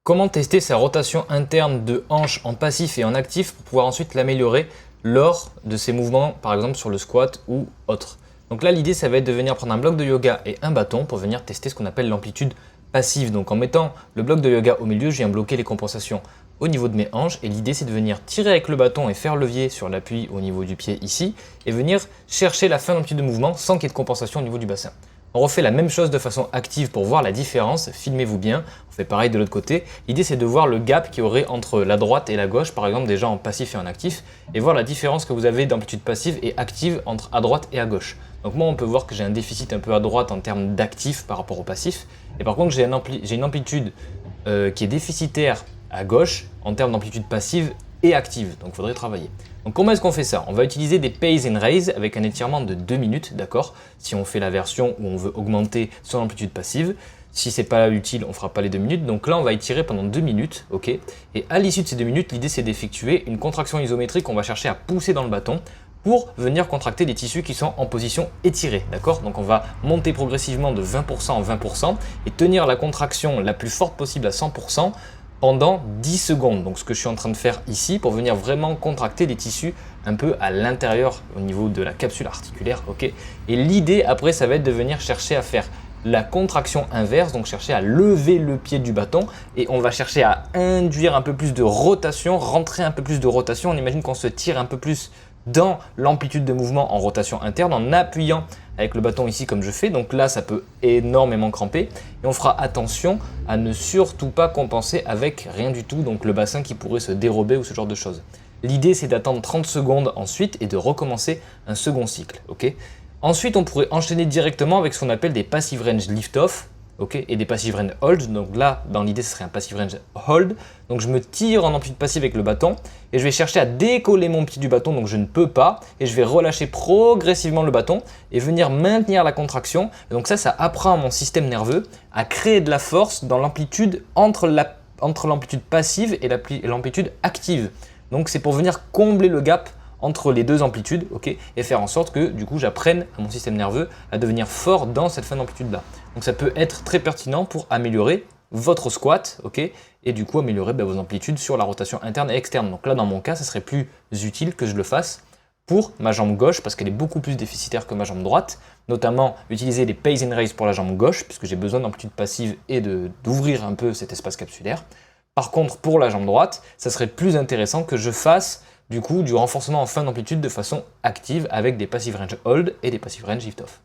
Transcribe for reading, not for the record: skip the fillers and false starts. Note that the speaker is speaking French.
Comment tester sa rotation interne de hanche en passif et en actif pour pouvoir ensuite l'améliorer lors de ses mouvements, par exemple sur le squat ou autre. Donc là, l'idée, ça va être de venir prendre un bloc de yoga et un bâton pour venir tester ce qu'on appelle l'amplitude passive. Donc en mettant le bloc de yoga au milieu, je viens bloquer les compensations au niveau de mes hanches et l'idée, c'est de venir tirer avec le bâton et faire levier sur l'appui au niveau du pied ici et venir chercher la fin d'amplitude de mouvement sans qu'il y ait de compensation au niveau du bassin. On refait la même chose de façon active pour voir la différence, filmez-vous bien, on fait pareil de l'autre côté. L'idée c'est de voir le gap qu'il y aurait entre la droite et la gauche, par exemple déjà en passif et en actif, et voir la différence que vous avez d'amplitude passive et active entre à droite et à gauche. Donc moi on peut voir que j'ai un déficit un peu à droite en termes d'actif par rapport au passif, et par contre j'ai une amplitude qui est déficitaire à gauche en termes d'amplitude passive et active, donc il faudrait travailler. Donc comment est-ce qu'on fait ça? On va utiliser des Pays and Raise avec un étirement de 2 minutes, d'accord? Si on fait la version où on veut augmenter son amplitude passive. Si c'est pas utile, on fera pas les 2 minutes. Donc là, on va étirer pendant 2 minutes, ok? Et à l'issue de ces 2 minutes, l'idée c'est d'effectuer une contraction isométrique. On va chercher à pousser dans le bâton pour venir contracter les tissus qui sont en position étirée, d'accord? Donc on va monter progressivement de 20% en 20% et tenir la contraction la plus forte possible à 100%. Pendant 10 secondes, donc ce que je suis en train de faire ici pour venir vraiment contracter les tissus un peu à l'intérieur au niveau de la capsule articulaire, ok. Et l'idée après ça va être de venir chercher à faire la contraction inverse, donc chercher à lever le pied du bâton et on va chercher à induire un peu plus de rotation, rentrer un peu plus de rotation. On imagine qu'on se tire un peu plus dans l'amplitude de mouvement en rotation interne en appuyant avec le bâton ici comme je fais. Donc là ça peut énormément cramper et on fera attention à ne surtout pas compenser avec rien du tout, donc le bassin qui pourrait se dérober ou ce genre de choses. L'idée c'est d'attendre 30 secondes ensuite et de recommencer un second cycle, ok. Ensuite on pourrait enchaîner directement avec ce qu'on appelle des passive range lift-off, ok, et des passive range hold. Donc là, dans l'idée, ce serait un passive range hold. Donc je me tire en amplitude passive avec le bâton et je vais chercher à décoller mon pied du bâton, donc je ne peux pas. Et je vais relâcher progressivement le bâton et venir maintenir la contraction. Et donc ça apprend à mon système nerveux à créer de la force dans l'amplitude entre l'amplitude passive et l'amplitude active. Donc c'est pour venir combler le gap entre les deux amplitudes, ok, et faire en sorte que du coup j'apprenne à mon système nerveux à devenir fort dans cette fin d'amplitude là. Donc ça peut être très pertinent pour améliorer votre squat, ok, et du coup améliorer vos amplitudes sur la rotation interne et externe. Donc là dans mon cas, ça serait plus utile que je le fasse pour ma jambe gauche parce qu'elle est beaucoup plus déficitaire que ma jambe droite, notamment utiliser des Pays and Raise pour la jambe gauche puisque j'ai besoin d'amplitude passive et d'ouvrir un peu cet espace capsulaire. Par contre, pour la jambe droite, ça serait plus intéressant que je fasse du renforcement en fin d'amplitude de façon active avec des passive range hold et des passive range lift off.